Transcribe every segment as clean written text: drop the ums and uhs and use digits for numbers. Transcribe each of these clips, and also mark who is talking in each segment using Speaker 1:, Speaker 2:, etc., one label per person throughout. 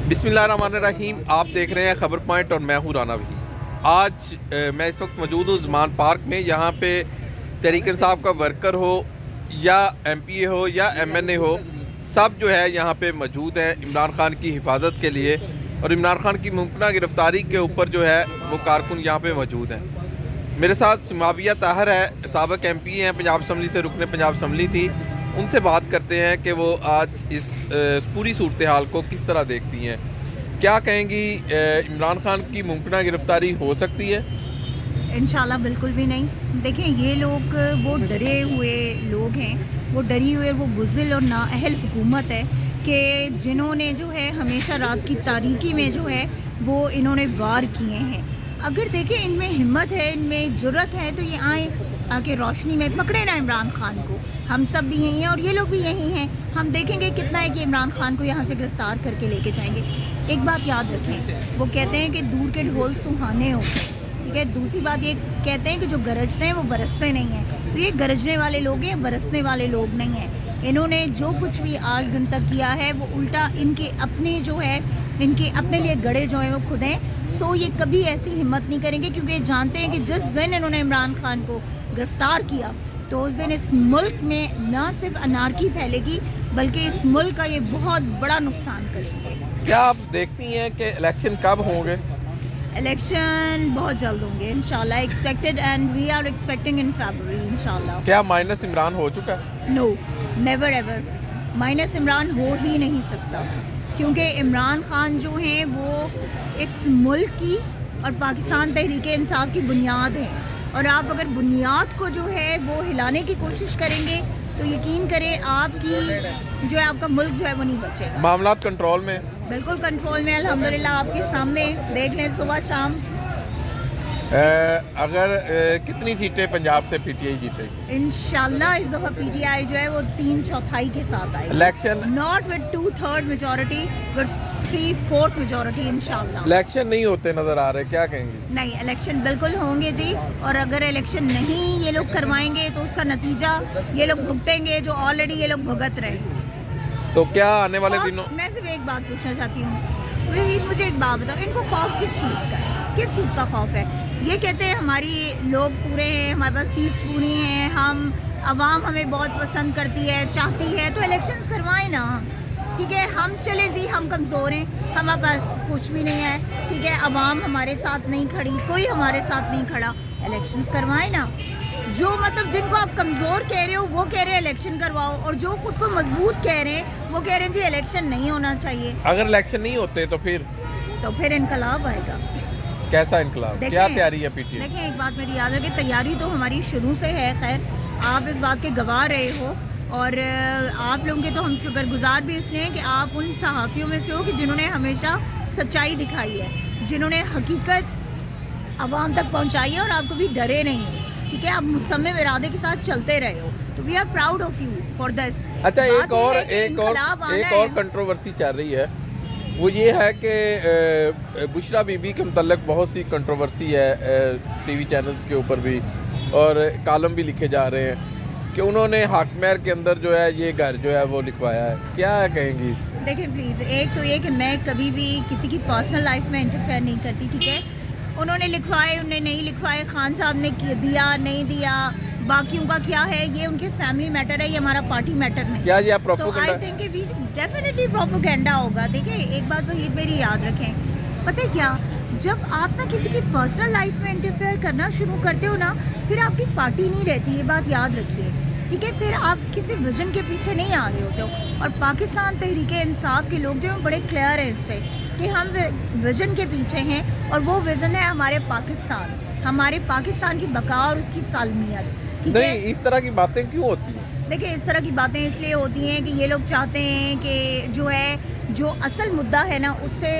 Speaker 1: बिस्मिल्लाहिर्रहमानिर्रहीम। आप देख रहे हैं खबर पॉइंट और मैं हूँ राना वही। आज मैं इस वक्त मौजूद हूँ ज़मान पार्क में। यहाँ पे तहरीक इंसाफ का वर्कर हो या MPA हो या MNA हो, सब जो है यहाँ पे मौजूद है इमरान खान की हिफाजत के लिए। और इमरान खान की मुमकिन गिरफ्तारी के ऊपर जो है वो कारकुन यहाँ पे मौजूद हैं। मेरे साथ समाविया ताहर है, साबिक MPA हैं, पंजाब असम्बली से रुकने पंजाब असम्बली थी। उनसे बात करते हैं कि वो आज इस पूरी सूरत हाल को किस तरह देखती हैं। क्या कहेंगी, इमरान खान की मुमकिन गिरफ्तारी हो सकती है?
Speaker 2: इंशाल्लाह बिल्कुल भी नहीं। देखें, ये लोग वो डरे हुए लोग हैं, वो डरी हुए, वो बुज़िल और नाअहल हुकूमत है कि जिन्होंने जो है हमेशा रात की तारीकी में जो है वो इन्होंने वार किए हैं। अगर देखें इनमें हिम्मत है, इनमें जुर्रत है तो ये आए आके रोशनी में पकड़े ना इमरान खान को। हम सब भी यहीं हैं और ये लोग भी यहीं हैं। हम देखेंगे कितना है कि इमरान खान को यहाँ से गिरफ़्तार करके लेके जाएंगे। एक बात याद रखें, वो कहते हैं कि दूर के ढोल सुहाने होते हैं, ठीक है। दूसरी बात ये कहते हैं कि जो गरजते हैं वो बरसते नहीं हैं। तो ये गरजने वाले लोग हैं, बरसने वाले लोग नहीं हैं। इन्होंने जो कुछ भी आज दिन तक किया है वो उल्टा इनके अपने जो है, इनके अपने लिए गड़े जो हैं वो खुद हैं। सो ये कभी ऐसी हिम्मत नहीं करेंगे, क्योंकि जानते हैं कि जिस दिन इन्होंने इमरान खान को गिरफ़्तार किया तो उस दिन इस मुल्क में ना सिर्फ अनारकी फैलेगी बल्कि इस मुल्क का ये बहुत बड़ा नुकसान करेंगे।
Speaker 1: क्या आप देखती हैं कि इलेक्शन कब होंगे?
Speaker 2: इलेक्शन बहुत जल्द होंगे इंशाल्लाह, expected, and we are expecting in February इंशाल्लाह।
Speaker 1: क्या माइनस इमरान हो चुका है?
Speaker 2: No, never ever. Minus Imran हो ही नहीं सकता, क्योंकि इमरान खान जो हैं वो इस मुल्क की और पाकिस्तान तहरीक इंसाफ की बुनियाद है। और आप अगर बुनियाद को जो है वो हिलाने की कोशिश करेंगे तो यकीन करें आपकी जो है आपका मुल्क जो है वो नहीं बचेगा।
Speaker 1: मामलात कंट्रोल में?
Speaker 2: बिल्कुल कंट्रोल में, अल्हम्दुलिल्लाह। आपके सामने देख लें, सुबह शाम।
Speaker 1: अगर कितनी सीटें पंजाब से PTI जीतेगी?
Speaker 2: इंशाल्लाह इस दफ़ा PTI जो है वो 3/4 के साथ आएगी।
Speaker 1: Election
Speaker 2: not with 2/3 majority, with 3/4 majority इंशाल्लाह।
Speaker 1: इलेक्शन नहीं होते नजर आ रहे, क्या कहेंगे?
Speaker 2: नहीं, इलेक्शन बिल्कुल होंगे जी। और अगर इलेक्शन नहीं ये लोग करवाएंगे तो उसका नतीजा ये लोग भुगतेंगे, जो ऑलरेडी ये लोग भुगत रहे हैं।
Speaker 1: तो क्या आने वाले दिनों?
Speaker 2: मैं सिर्फ एक बात पूछना चाहती हूँ, मुझे एक बात बताओ, इनको खौफ किस चीज़ का है? किस चीज़ का खौफ है? ये कहते हैं हमारी लोग पूरे हैं, हमारे पास सीट्स पूरी हैं, हम आवाम हमें बहुत पसंद करती है, चाहती है, तो इलेक्शंस करवाएं ना, ठीक है। हम चलें जी, हम कमज़ोर हैं, हमारे पास कुछ भी नहीं है, ठीक है। आवाम हमारे साथ नहीं खड़ी, कोई हमारे साथ नहीं खड़ा, इलेक्शंस करवाएं ना। जो मतलब जिनको आप कमज़ोर कह रहे हो वो कह रहे हैं इलेक्शन करवाओ, और जो खुद को मजबूत कह रहे हैं वो कह रहे हैं जी इलेक्शन नहीं होना चाहिए।
Speaker 1: अगर इलेक्शन नहीं होते तो फिर
Speaker 2: इनकलाब आएगा।
Speaker 1: कैसा इनकलाब? क्या तैयारी है PTI?
Speaker 2: देखिए, एक बात मेरी याद रखिए, तैयारी तो हमारी शुरू से है। खैर, आप इस बात के गवाह रहे हो, और आप लोगों के तो हम शुक्रगुजार भी इसलिए हैं कि आप उन सहाफ़ियों में से हो कि जिन्होंने हमेशा सच्चाई दिखाई है, जिन्होंने हकीकत आवाम तक पहुँचाई है और आप कभी डरे नहीं, ठीक है। आप मुसम्मिम इरादे के साथ चलते रहे हो, तो we are proud of you for this.
Speaker 1: अच्छा, एक और कंट्रोवर्सी चल रही है, वो ये है कि बुशरा बीबी के मतलब बहुत सी कंट्रोवर्सी है TV चैनल्स के ऊपर भी, और कॉलम भी लिखे जा रहे हैं कि उन्होंने हाकमेर के अंदर जो है ये घर जो है वो लिखवाया है। क्या कहेंगी?
Speaker 2: देखिए प्लीज़, एक तो ये कि मैं कभी भी किसी की पर्सनल लाइफ में इंटरफेयर नहीं करती, ठीक है। उन्होंने लिखवाए, उन्होंने नहीं लिखवाए, खान साहब ने दिया नहीं दिया, बाकियों का क्या है, ये उनके फैमिली मैटर है, ये हमारा पार्टी मैटर नहीं।
Speaker 1: क्या ये
Speaker 2: तो I think we definitely propaganda होगा। देखिए, एक बात तो ये मेरी याद रखें, पता है क्या, जब आप ना किसी की पर्सनल लाइफ में इंटरफेयर करना शुरू करते हो ना, फिर आपकी पार्टी नहीं रहती, ये बात याद रखिए, ठीक है। फिर आप किसी विजन के पीछे नहीं आ रहे होते हो। और पाकिस्तान तहरीक इंसाफ के लोग जो हैं बड़े क्लियर हैं इस पर कि हम विजन के पीछे हैं, और वो विजन है हमारे पाकिस्तान की बका और उसकी सालमियत, ठीक है।
Speaker 1: नहीं, इस तरह की बातें क्यों होती हैं?
Speaker 2: देखिए, इस तरह की बातें इसलिए होती हैं कि ये लोग चाहते हैं कि जो है, जो असल मुद्दा है ना, उससे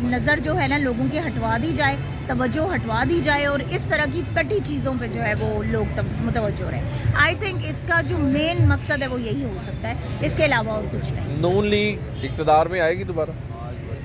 Speaker 2: नज़र जो है ना लोगों की हटवा दी जाए, तवज्जो हटवा दी जाए, और इस तरह की पेटी चीज़ों पे जो है वो लोग मुतवज्जो रहे। आई थिंक इसका जो मेन मकसद है वो यही हो सकता है, इसके अलावा और कुछ नहीं।
Speaker 1: नून लीग इक़्तिदार में आएगी दोबारा?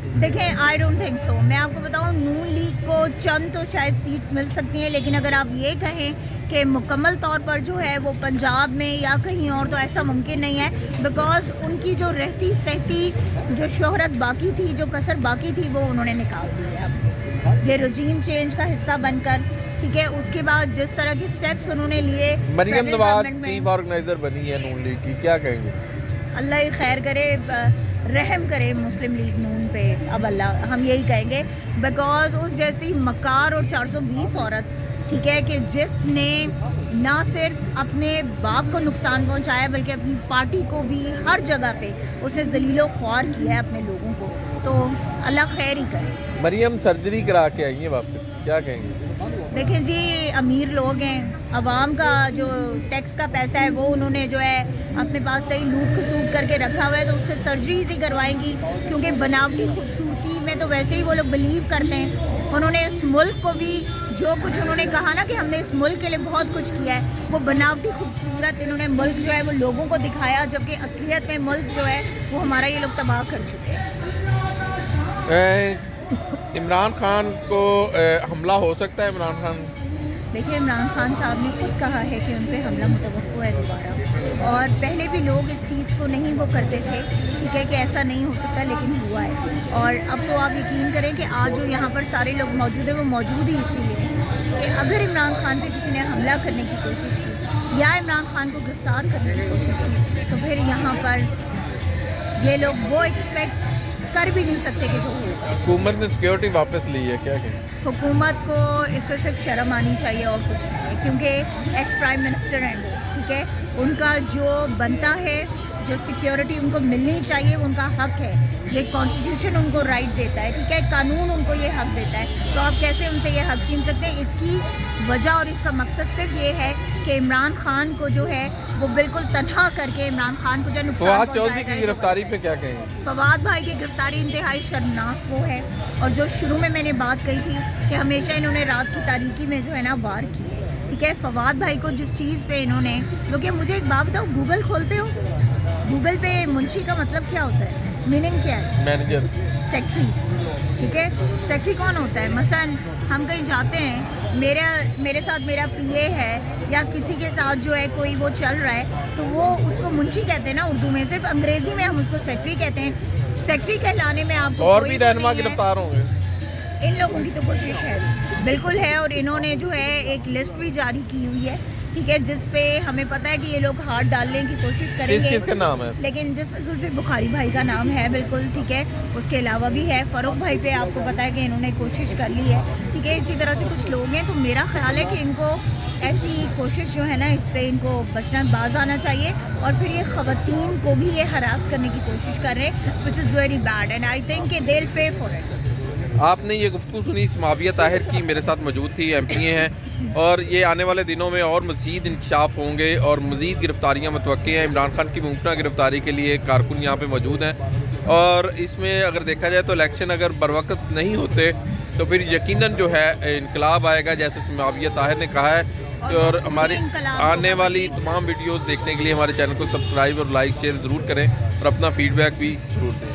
Speaker 2: देखें, आई डोंट थिंक सो। मैं आपको बताऊं, नून लीग को चंद तो शायद सीट्स मिल सकती हैं, लेकिन अगर आप ये कहें कि मुकम्मल तौर पर जो है वो पंजाब में या कहीं और, तो ऐसा मुमकिन नहीं है। बिकॉज उनकी जो रहती सहती जो शोहरत बाकी थी, जो कसर बाकी थी, वो उन्होंने निकाल दी है अब ये रजीम चेंज का हिस्सा बनकर। ठीक है, उसके बाद जिस तरह के स्टेप्स उन्होंने लिए,
Speaker 1: Maryam
Speaker 2: federal
Speaker 1: Nawaz
Speaker 2: government
Speaker 1: chief
Speaker 2: में,
Speaker 1: ऑर्गेनाइजर बनी है नून लीग की, क्या कहेंगे?
Speaker 2: अल्लाह ही खैर करे, रहम करे मुस्लिम लीग नून पे। अब अल्लाह, हम यही कहेंगे, बिकॉज उस जैसी मकार और 420 औरत, ठीक है, कि जिसने ना सिर्फ अपने बाप को नुकसान पहुंचाया बल्कि अपनी पार्टी को भी हर जगह पे उसने जलीलो ख्वार किया है अपने लोगों को, तो अल्लाह खैर ही करे।
Speaker 1: मरियम सर्जरी करा के आई है वापस, क्या कहेंगे?
Speaker 2: देखें जी, अमीर लोग हैं, आवाम का जो टैक्स का पैसा है वो उन्होंने जो है अपने पास से ही लूट खसूट करके रखा हुआ है, तो उससे सर्जरीज ही करवाएंगी, क्योंकि बनावटी खूबसूरती में तो वैसे ही वो लोग बिलीव करते हैं। उन्होंने इस मुल्क को भी जो कुछ उन्होंने कहा ना कि हमने इस मुल्क के लिए बहुत कुछ किया है, वो बनावटी खूबसूरत इन्होंने मुल्क जो है वो लोगों को दिखाया, जबकि असलियत में मुल्क जो है वो हमारा ये लोग तबाह कर चुके हैं।
Speaker 1: इमरान खान को हमला हो सकता है? इमरान खान,
Speaker 2: देखिए, इमरान खान साहब ने खुद कहा है कि उन पर हमला मुतवक्को है दोबारा, और पहले भी लोग इस चीज़ को नहीं वो करते थे, ठीक है, कि ऐसा नहीं हो सकता, लेकिन हुआ है। और अब तो आप यकीन करें कि आज जो यहाँ पर सारे लोग मौजूद हैं वो मौजूद ही इसीलिए हैं कि अगर इमरान खान पे किसी ने हमला करने की कोशिश की या इमरान खान को गिरफ्तार करने की कोशिश की, तो फिर यहाँ पर ये लोग वो एक्सपेक्ट कर भी नहीं सकते कि जो होगा।
Speaker 1: हुकूमत ने सिक्योरिटी वापस ली है, क्या कहें?
Speaker 2: हुकूमत को इस पर सिर्फ शर्म आनी चाहिए और कुछ नहीं है, क्योंकि एक्स प्राइम मिनिस्टर हैं वो, ठीक है, उनका जो बनता है, जो सिक्योरिटी उनको मिलनी चाहिए, वो उनका हक है। ये कॉन्स्टिट्यूशन उनको राइट देता है, ठीक है, कानून उनको ये हक देता है, तो आप कैसे उनसे ये हक छीन सकते हैं? इसकी वजह और इसका मकसद सिर्फ ये है कि इमरान खान को जो है वो बिल्कुल तनहा करके इमरान खान को जो नुकसान
Speaker 1: फवाद चौधरी की गिरफ्तारी पे क्या कहेंगे?
Speaker 2: फवाद भाई की गिरफ्तारी इंतहाई शर्मनाक वो है, और जो शुरू में मैंने बात कही थी कि हमेशा इन्होंने रात की तारीकी में जो है ना वार किए, ठीक है। फवाद भाई को जिस चीज़ पे इन्होंने, क्योंकि मुझे एक बात बताओ, गूगल खोलते हो, गूगल पे मुंशी का मतलब क्या होता है, मीनिंग क्या है?
Speaker 1: मैनेजर,
Speaker 2: सेक्रेटरी, ठीक है। सेक्रेटरी कौन होता है? मसलन हम कहीं जाते हैं, मेरे साथ मेरा पीए है या किसी के साथ जो है कोई वो चल रहा है, तो वो उसको मुंशी कहते हैं ना उर्दू में, सिर्फ अंग्रेज़ी में हम उसको सेक्रेटरी कहते हैं। सेक्रेटरी कहलाने में आपको
Speaker 1: और
Speaker 2: कोई
Speaker 1: भी
Speaker 2: वो
Speaker 1: रहनुमा
Speaker 2: नहीं है।
Speaker 1: गिरफ्तार होंगे?
Speaker 2: इन लोगों की तो कोशिश है, बिल्कुल है, और इन्होंने जो है एक लिस्ट भी जारी की हुई है, ठीक है, जिस पे हमें पता है कि ये लोग हाथ डालने की कोशिश करेंगे।
Speaker 1: किसका नाम है?
Speaker 2: लेकिन जिसमें जुल्फिकार बुखारी भाई का नाम है, बिल्कुल, ठीक है। उसके अलावा भी है फ़ारूक भाई पे, आपको पता है कि इन्होंने कोशिश कर ली है, ठीक है। इसी तरह से कुछ लोग हैं, तो मेरा ख्याल है कि इनको ऐसी कोशिश जो है ना, इससे इनको बचना, बाज आना चाहिए। और फिर ये ख़वातीन को भी ये हरास करने की कोशिश कर रहे हैं, which is very bad, and I think they will pay for it.
Speaker 1: आपने ये गुफ्तगू सुनी समाविया ताहिर की, मेरे साथ मौजूद थी, एमपीए हैं, और ये आने वाले दिनों में और मज़ीद इंकशाफ होंगे और मज़ीद गिरफ्तारियाँ मुतवक्की हैं। इमरान खान की मुमकिन गिरफ्तारी के लिए कारकुन यहाँ पे मौजूद हैं, और इसमें अगर देखा जाए तो इलेक्शन अगर बरवक्त नहीं होते तो फिर यकीनन जो है इनकलाब आएगा, जैसे समाविया ताहिर ने कहा है। और हमारी आने वाली तमाम वीडियोज़ देखने के लिए हमारे चैनल को सब्सक्राइब और लाइक शेयर ज़रूर करें, और अपना फ़ीडबैक भी ज़रूर दें।